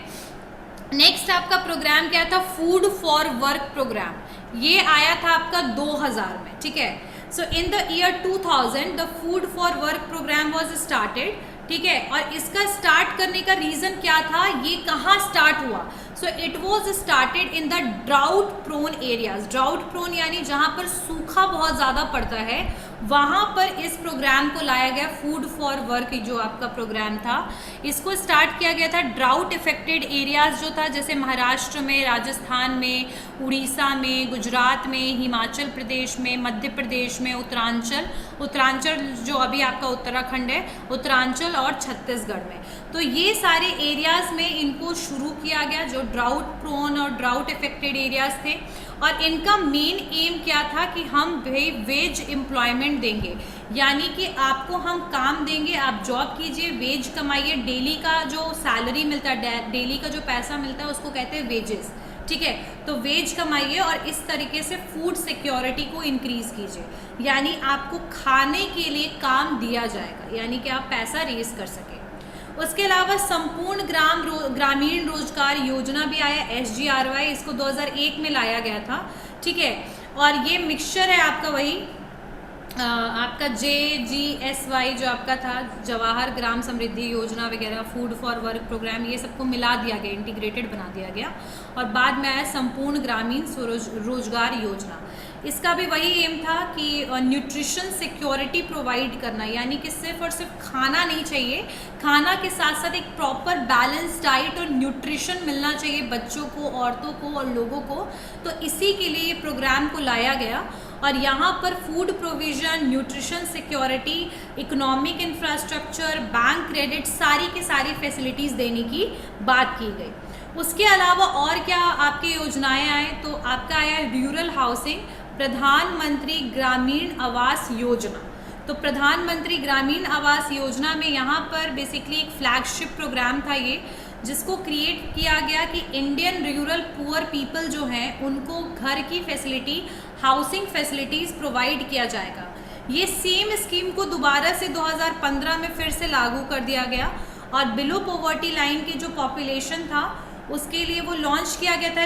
नेक्स्ट आपका प्रोग्राम क्या था? Food for work programme. ये आया था आपका 2000 में, ठीक है। So in the year 2000 the food for work programme was started, ठीक है। और इसका स्टार्ट करने का रीज़न क्या था? ये कहाँ स्टार्ट हुआ? So it was started in the drought prone areas. Drought prone यानी जहाँ पर सूखा बहुत ज़्यादा पड़ता है, वहाँ पर इस प्रोग्राम को लाया गया। फूड फॉर वर्क जो आपका प्रोग्राम था, इसको स्टार्ट किया गया था ड्राउट इफेक्टेड एरियाज जो था, जैसे महाराष्ट्र में, राजस्थान में, उड़ीसा में, गुजरात में, हिमाचल प्रदेश में, मध्य प्रदेश में, उत्तरांचल जो अभी आपका उत्तराखंड है, उत्तरांचल और छत्तीसगढ़ में। तो ये सारे एरियाज में इनको शुरू किया गया, जो ड्राउट प्रोन और ड्राउट इफेक्टेड एरियाज थे। और इनका मेन एम क्या था कि हम वेज एम्प्लॉयमेंट देंगे, यानी कि आपको हम काम देंगे, आप जॉब कीजिए, वेज कमाइए, डेली का जो सैलरी मिलता है, डेली का जो पैसा मिलता है उसको कहते हैं वेजेस, ठीक है। तो वेज कमाइए और इस तरीके से फूड सिक्योरिटी को इंक्रीज कीजिए, यानी आपको खाने के लिए काम दिया जाएगा, यानी कि आप पैसा रेज कर सके। उसके अलावा संपूर्ण ग्रामीण रोजगार योजना भी आया, SGRY, इसको 2001 में लाया गया था, ठीक है। और ये मिक्सचर है आपका वही आपका JGSY जो आपका था, जवाहर ग्राम समृद्धि योजना वगैरह, फूड फॉर वर्क प्रोग्राम, ये सबको मिला दिया गया, इंटीग्रेटेड बना दिया गया। और बाद में आया संपूर्ण ग्रामीण रोजगार योजना। इसका भी वही एम था कि न्यूट्रिशन सिक्योरिटी प्रोवाइड करना, यानी कि सिर्फ और सिर्फ खाना नहीं चाहिए, खाना के साथ साथ एक प्रॉपर बैलेंस डाइट और न्यूट्रिशन मिलना चाहिए बच्चों को, औरतों को और लोगों को। तो इसी के लिए ये प्रोग्राम को लाया गया। और यहाँ पर food provision, nutrition security, economic infrastructure, bank credit, सारी की सारी फैसिलिटीज़ देने की बात की गई। उसके अलावा और क्या आपके योजनाएं आए, तो आपका आया रूरल हाउसिंग, प्रधानमंत्री ग्रामीण आवास योजना। तो प्रधानमंत्री ग्रामीण आवास योजना में यहाँ पर बेसिकली एक फ्लैगशिप प्रोग्राम था ये, जिसको क्रिएट किया गया कि इंडियन रूरल पुअर पीपल जो हैं उनको घर की फैसिलिटी, हाउसिंग फैसिलिटीज़ प्रोवाइड किया जाएगा। ये सेम स्कीम को दोबारा से 2015 में फिर से लागू कर दिया गया। और बिलो पॉवर्टी लाइन की जो पॉपुलेशन था उसके लिए वो लॉन्च किया गया था।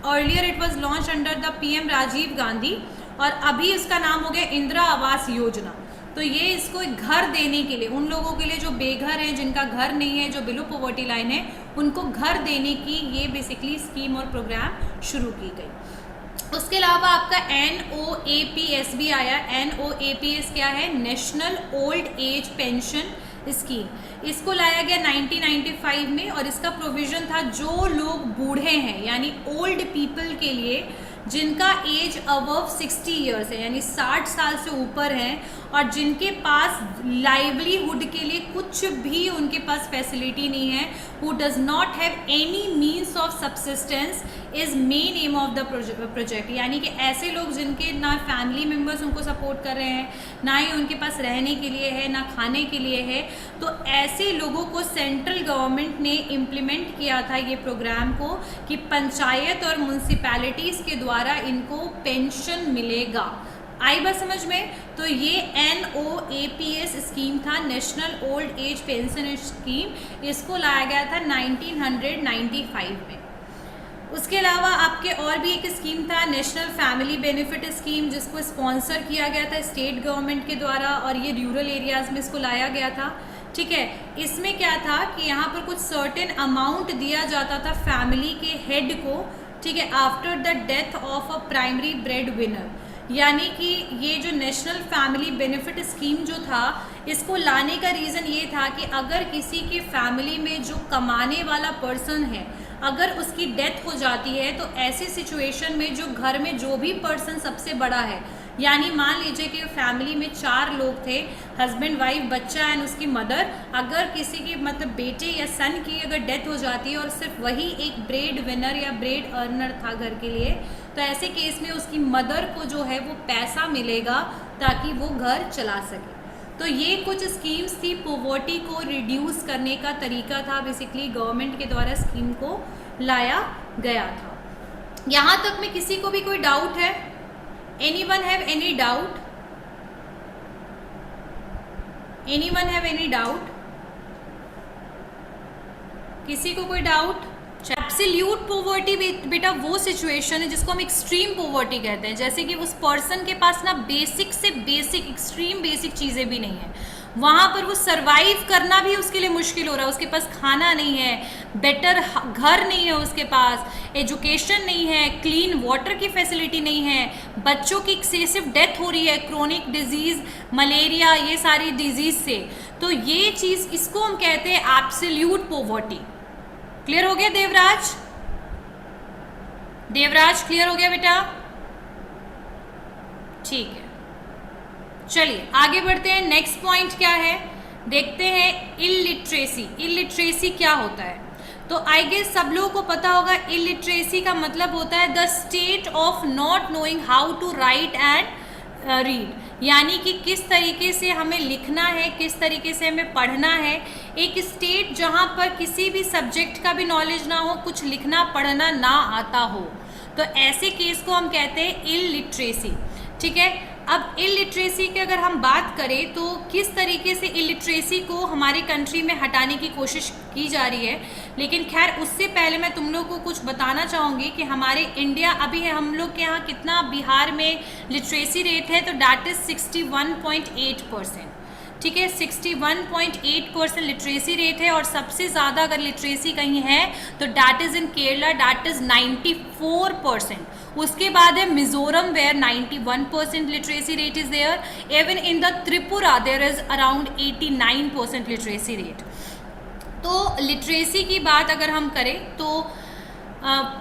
Earlier it was launch under the PM Rajiv Gandhi, और अभी इसका नाम हो गया इंदिरा आवास योजना। तो ये इसको एक घर देने के लिए, उन लोगों के लिए जो बेघर हैं, जिनका घर नहीं है, जो बिलो पॉवर्टी लाइन है, उनको घर देने की ये बेसिकली स्कीम और प्रोग्राम शुरू की गई। उसके अलावा आपका NOAPS भी आया। NOAPS क्या है? National old age pension scheme. इसको लाया गया 1995 में, और इसका प्रोविज़न था जो लोग बूढ़े हैं, यानी ओल्ड पीपल के लिए, जिनका एज अबव 60 ईयर्स है, यानी 60 साल से ऊपर हैं, और जिनके पास लाइवलीहुड के लिए कुछ भी उनके पास फैसिलिटी नहीं है, who does not have any means of subsistence, is main M of the project. यानी कि ऐसे लोग जिनके ना फैमिली मेम्बर्स उनको सपोर्ट कर रहे हैं, ना ही उनके पास रहने के लिए है, ना खाने के लिए है, तो ऐसे लोगों को सेंट्रल गवर्नमेंट ने इम्प्लीमेंट किया था ये प्रोग्राम को, कि पंचायत और म्यूनसिपैलिटीज़ के द्वारा इनको पेंशन मिलेगा। आई बात समझ में? तो ये NOAPS स्कीम था, national old age pension scheme. इसको लाया गया था 1995 में। उसके अलावा आपके और भी एक स्कीम था, नेशनल फैमिली बेनिफिट स्कीम, जिसको स्पॉन्सर किया गया था स्टेट गवर्नमेंट के द्वारा, और ये रूरल एरियाज़ में इसको लाया गया था, ठीक है। इसमें क्या था कि यहाँ पर कुछ सर्टेन अमाउंट दिया जाता था फैमिली के हेड को, ठीक है, after the death of a primary bread winner. यानी कि ये जो नेशनल फैमिली बेनिफिट स्कीम जो था, इसको लाने का रीज़न ये था कि अगर किसी के फैमिली में जो कमाने वाला पर्सन है, अगर उसकी डेथ हो जाती है, तो ऐसी सिचुएशन में जो घर में जो भी पर्सन सबसे बड़ा है, यानी मान लीजिए कि फैमिली में 4 लोग थे, हस्बैंड, वाइफ, बच्चा एंड उसकी मदर, अगर किसी की मतलब बेटे या सन की अगर डेथ हो जाती है और सिर्फ वही एक ब्रेड विनर या ब्रेड अर्नर था घर के लिए, तो ऐसे केस में उसकी मदर को जो है वो पैसा मिलेगा ताकि वो घर चला सके। तो ये कुछ स्कीम्स थी, पॉवर्टी को रिड्यूस करने का तरीका था, बेसिकली गवर्नमेंट के द्वारा स्कीम को लाया गया था। यहाँ तक में किसी को भी कोई डाउट है? Anyone have any doubt? Anyone have any doubt? किसी को कोई डाउट? एब्सोल्यूट पॉवर्टी बेटा वो सिचुएशन है जिसको हम एक्सट्रीम पॉवर्टी कहते हैं, जैसे कि उस पर्सन के पास ना बेसिक से बेसिक, एक्सट्रीम बेसिक चीज़ें भी नहीं है, वहाँ पर वो सरवाइव करना भी उसके लिए मुश्किल हो रहा है, उसके पास खाना नहीं है, बेटर घर नहीं है उसके पास, एजुकेशन नहीं है, क्लीन वाटर की फैसिलिटी नहीं है, बच्चों की एक्सेसिव डेथ हो रही है क्रोनिक डिजीज़, मलेरिया, ये सारी डिजीज़ से। तो ये चीज़, इसको हम कहते हैं एब्सोल्यूट पॉवर्टी। क्लियर हो गया देवराज? देवराज क्लियर हो गया बेटा? ठीक है, चलिए आगे बढ़ते हैं। नेक्स्ट पॉइंट क्या है देखते हैं, इलिटरेसी। इलिटरेसी क्या होता है? तो आई गेस सब लोगों को पता होगा, इलिटरेसी का मतलब होता है the state of not knowing how to write and read, यानी कि किस तरीके से हमें लिखना है, किस तरीके से हमें पढ़ना है। एक स्टेट जहाँ पर किसी भी सब्जेक्ट का भी नॉलेज ना हो, कुछ लिखना पढ़ना ना आता हो, तो ऐसे केस को हम कहते हैं इलिटरेसी। ठीक है, अब इलिटरेसी की अगर हम बात करें तो किस तरीके से इलिटरेसी को हमारी कंट्री में हटाने की कोशिश की जा रही है, लेकिन खैर उससे पहले मैं तुम लोग को कुछ बताना चाहूँगी कि हमारे इंडिया अभी है, हम लोग के यहाँ कितना बिहार में लिटरेसी रेट है, तो डैट इज़ 61.8%। ठीक है, 61.8% लिटरेसी रेट है। और सबसे ज़्यादा अगर लिटरेसी कहीं है तो that is in Kerala, that is 94%। उसके बाद है Mizoram where 91% literacy rate is there. Even in the Tripura there is around 89% literacy rate. तो लिटरेसी की बात अगर हम करें तो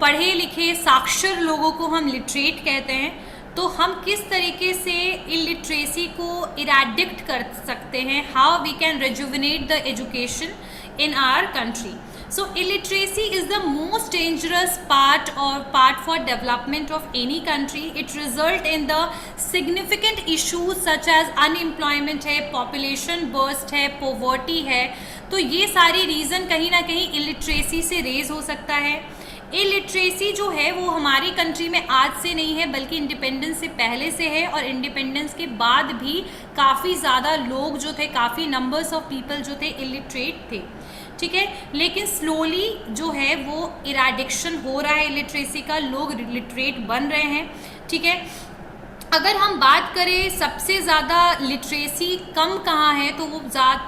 पढ़े लिखे साक्षर लोगों को हम लिटरेट कहते हैं। तो हम किस तरीके से इलिटरेसी को इराडिक्ट कर सकते हैं, how we can rejuvenate the education in our country. So illiteracy is the most dangerous part for development of any country. It result in the significant issues such as unemployment है, population burst है, poverty है। तो ये सारी reason कहीं ना कहीं illiteracy से रेज हो सकता है। इलिटरेसी जो है वो हमारी कंट्री में आज से नहीं है, बल्कि इंडिपेंडेंस से पहले से है, और इंडिपेंडेंस के बाद भी काफ़ी ज़्यादा लोग जो थे, काफ़ी नंबर्स ऑफ पीपल जो थे इलिटरेट थे। ठीक है, लेकिन स्लोली जो है वो इराडिक्शन हो रहा है इलिटरेसी का, लोग लिटरेट बन रहे हैं। ठीक है, अगर हम बात करें सबसे ज़्यादा लिटरेसी कम कहाँ है, तो वो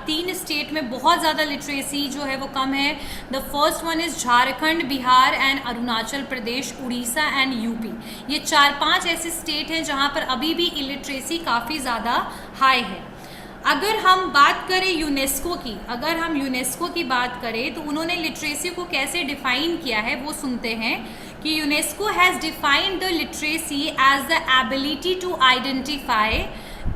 3 स्टेट में बहुत ज़्यादा लिटरेसी जो है वो कम है। The first one is Jharkhand, Bihar and Arunachal Pradesh, Orissa and UP. ये 4-5 ऐसे स्टेट हैं जहाँ पर अभी भी इलिटरेसी काफ़ी ज़्यादा हाई है। अगर हम बात करें यूनेस्को की, अगर हम यूनेस्को की बात करें तो उन्होंने लिटरेसी को कैसे डिफ़ाइन किया है वो सुनते हैं कि UNESCO has defined the literacy as the ability to identify,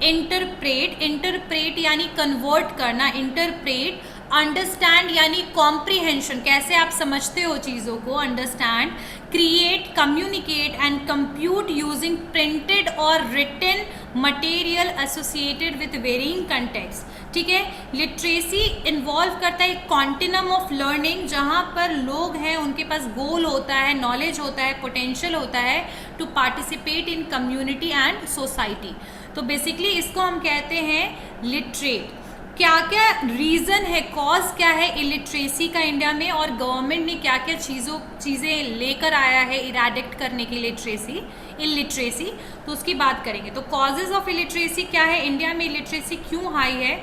interpret यानी कन्वर्ट करना, इंटरप्रेट, अंडरस्टैंड यानी कॉम्प्रीहेंशन, कैसे आप समझते हो चीज़ों को, understand, create, communicate and compute using printed और written material associated with varying context. ठीक है, लिटरेसी इन्वॉल्व करता है एक कॉन्टिनम ऑफ लर्निंग, जहाँ पर लोग हैं उनके पास गोल होता है, नॉलेज होता है, पोटेंशियल होता है to participate in community and society. तो बेसिकली इसको हम कहते हैं लिटरेट। क्या क्या रीज़न है, कॉज क्या है इलिटरेसी का इंडिया में, और गवर्नमेंट ने क्या क्या चीज़ें लेकर आया है इराडिक्ट करने की इलिटरेसी, तो उसकी बात करेंगे। तो कॉजेज़ ऑफ इलिटरेसी क्या है, इंडिया में इलिटरेसी क्यों हाई है?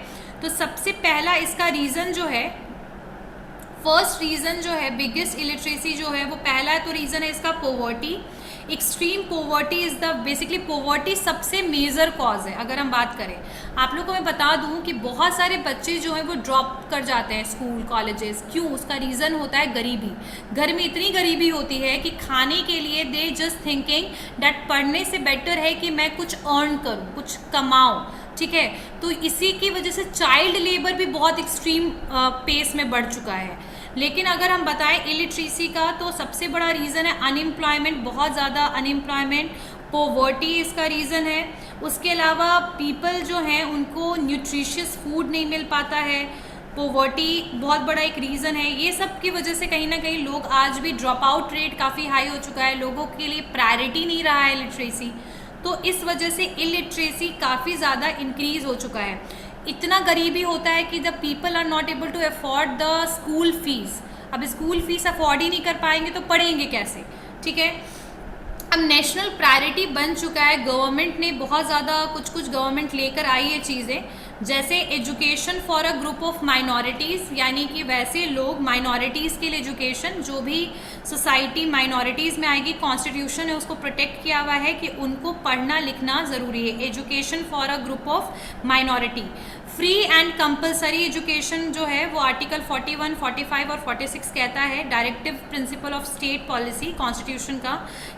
तो सबसे पहला इसका रीज़न जो है, फर्स्ट रीज़न जो है, बिगेस्ट इलिटरेसी जो है वो पहला है, तो रीज़न है इसका poverty. Extreme poverty is the basically poverty सबसे मेजर कॉज है। अगर हम बात करें, आप लोग को मैं बता दूं कि बहुत सारे बच्चे जो हैं वो ड्रॉप कर जाते हैं स्कूल कॉलेजेस। क्यों? उसका रीज़न होता है गरीबी। घर में इतनी गरीबी होती है कि खाने के लिए दे जस्ट थिंकिंग डैट पढ़ने से बेटर है कि मैं कुछ अर्न करूँ, कुछ कमाऊँ। ठीक है, तो इसी की वजह से चाइल्ड लेबर भी बहुत एक्सट्रीम पेस में बढ़ चुका है। लेकिन अगर हम बताएं इलिटरेसी का, तो सबसे बड़ा रीज़न है अनएम्प्लॉयमेंट, बहुत ज़्यादा अनएम्प्लॉयमेंट, पोवर्टी इसका रीज़न है। उसके अलावा पीपल जो हैं उनको न्यूट्रिशियस फूड नहीं मिल पाता है, पोवर्टी बहुत बड़ा एक रीज़न है। ये सब की वजह से कहीं ना कहीं लोग आज भी ड्रॉप आउट रेट काफ़ी हाई हो चुका है, लोगों के लिए प्रायोरिटी नहीं रहा है लिटरेसी। तो इस वजह से इलिटरेसी काफ़ी ज़्यादा इंक्रीज़ हो चुका है। इतना गरीबी होता है कि the people are not able to afford the school fees. अब स्कूल फीस अफोर्ड ही नहीं कर पाएंगे तो पढ़ेंगे कैसे? ठीक है, अब नेशनल प्रायोरिटी बन चुका है, गवर्नमेंट ने बहुत ज़्यादा कुछ गवर्नमेंट लेकर आई है चीज़ें, जैसे education for a group of minorities, यानी कि वैसे लोग माइनॉरिटीज़ के लिए एजुकेशन, जो भी सोसाइटी माइनॉरिटीज़ में आएगी, कॉन्स्टिट्यूशन ने उसको प्रोटेक्ट किया हुआ है कि उनको पढ़ना लिखना ज़रूरी है। Education for a group of minority. Free and compulsory education जो है वो आर्टिकल 41, 45 और 46 कहता है, directive principle of state policy constitution का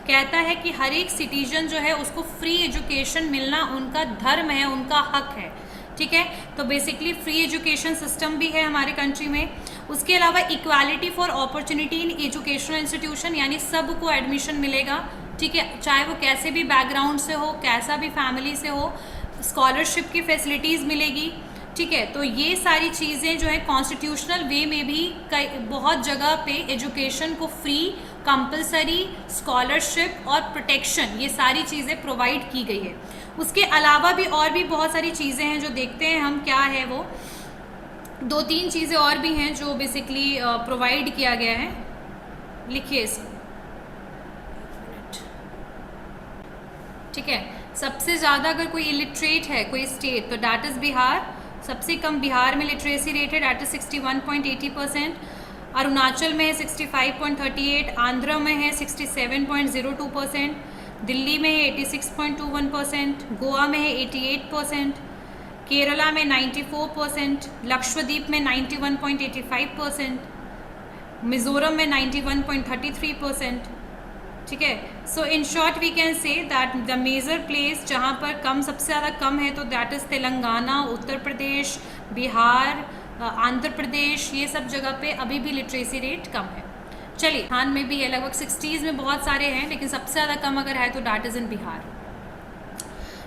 कहता है कि हर एक सिटीजन जो है उसको फ्री एजुकेशन मिलना उनका धर्म है, उनका हक है। ठीक है, तो बेसिकली फ्री एजुकेशन सिस्टम भी है हमारे कंट्री में। उसके अलावा equality for opportunity in educational institution, यानी सबको एडमिशन मिलेगा। ठीक है, चाहे वो कैसे भी बैकग्राउंड से हो, कैसा भी फैमिली से हो, स्कॉलरशिप की फैसिलिटीज़ मिलेगी। ठीक है, तो ये सारी चीज़ें जो है कॉन्स्टिट्यूशनल वे में भी कई बहुत जगह पे एजुकेशन को फ्री, कंपलसरी, स्कॉलरशिप और प्रोटेक्शन, ये सारी चीज़ें प्रोवाइड की गई है। उसके अलावा भी और भी बहुत सारी चीज़ें हैं जो देखते हैं हम क्या है वो। 2-3 चीज़ें और भी हैं जो बेसिकली प्रोवाइड किया गया है। लिखिए इसको। ठीक है, सबसे ज़्यादा अगर कोई इलिटरेट है कोई स्टेट तो डैट इज़ बिहार। सबसे कम बिहार में लिटरेसी रेट है, डैट इज़ 61.80%। अरुणाचल में है 65.38%, आंध्र में है 67.02%, दिल्ली में है 86.21%, गोवा में है 88%, केरला में 94%, लक्षद्वीप में 91.85%, मिज़ोरम में 91.33%। ठीक है, so in short we can say that the major place जहाँ पर कम, सबसे ज़्यादा कम है तो दैट इज़ तेलंगाना, उत्तर प्रदेश, बिहार, आंध्र प्रदेश, ये सब जगह पे अभी भी लिटरेसी रेट कम है। चलिए, राजस्थान में भी है, लगभग 60s में बहुत सारे हैं, लेकिन सबसे ज़्यादा कम अगर है तो दैट इज़ इन बिहार।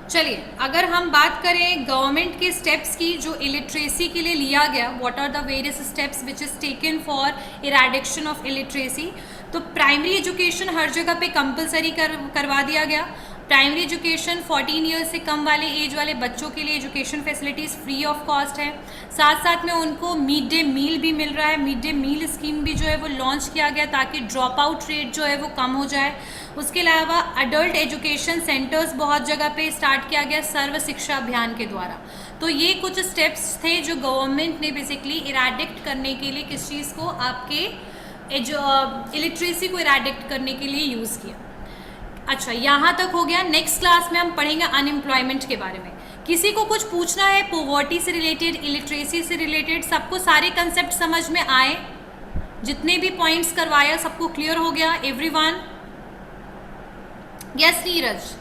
चलिए, अगर हम बात करें गवर्नमेंट के स्टेप्स की जो इलिटरेसी के लिए लिया गया, what are the various steps which is taken for eradication of illiteracy, तो प्राइमरी एजुकेशन हर जगह पे कंपलसरी करवा दिया गया। प्राइमरी एजुकेशन 14 ईयर्स से कम वाले एज वाले बच्चों के लिए education facilities free of cost है। साथ साथ में उनको मिड डे मील भी मिल रहा है। मिड डे मील स्कीम भी जो है वो लॉन्च किया गया ताकि ड्रॉप आउट रेट जो है वो कम हो जाए। उसके अलावा अडल्ट एजुकेशन सेंटर्स बहुत जगह पे स्टार्ट किया गया सर्व शिक्षा अभियान के द्वारा। तो ये कुछ स्टेप्स थे जो गवर्नमेंट ने बेसिकली इरेडिक्ट करने के लिए, किस चीज़ को, आपके इलिटरेसी को इरेडिक्ट करने के लिए यूज़ किया। अच्छा, यहाँ तक हो गया। नेक्स्ट क्लास में हम पढ़ेंगे अनएम्प्लॉयमेंट के बारे में। किसी को कुछ पूछना है पॉवर्टी से रिलेटेड, इलिटरेसी से रिलेटेड, सबको सारे कंसेप्ट समझ में आए? जितने भी पॉइंट्स करवाया सबको क्लियर हो गया? Everyone? Yes Neeraj?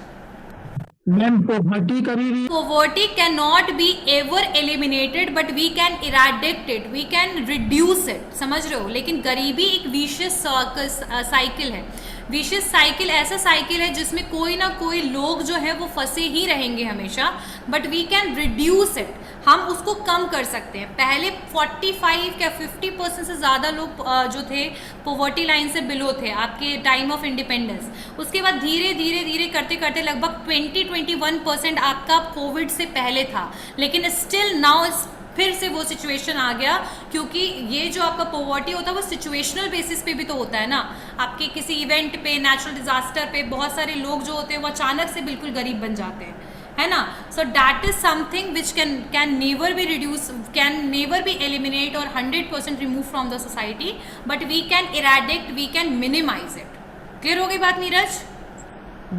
Ma'am, poverty कभी भी, poverty can not be ever eliminated but we can eradicate it, we can reduce it, समझ रहे हो? लेकिन गरीबी एक विशियस साइकिल है। विशियस साइकिल ऐसा साइकिल है जिसमें कोई ना कोई लोग जो है वो फंसे ही रहेंगे हमेशा, but we can reduce it, हम उसको कम कर सकते हैं। पहले 45 या 50% से ज़्यादा लोग जो थे पॉवर्टी लाइन से बिलो थे आपके टाइम ऑफ इंडिपेंडेंस। उसके बाद धीरे धीरे धीरे करते करते लगभग 20-21% आपका कोविड से पहले था, लेकिन स्टिल नाउ फिर से वो सिचुएशन आ गया, क्योंकि ये जो आपका पॉवर्टी होता है वो सिचुएशनल बेसिस पे भी तो होता है ना। आपके किसी इवेंट पे, नेचुरल डिजास्टर पे बहुत सारे लोग जो होते हैं वो अचानक से बिल्कुल गरीब बन जाते हैं, है ना। So that is something which can never be reduce, can never be eliminate और 100% remove from the society, but we can eradicate, we can minimise it. Clear हो गई बात नीरज?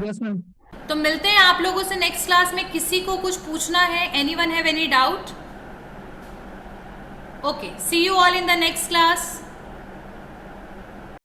Yes ma'am. तो मिलते हैं आप लोगों से नेक्स्ट क्लास में। किसी को कुछ पूछना है? Anyone have any doubt? Okay, see you all in the next class.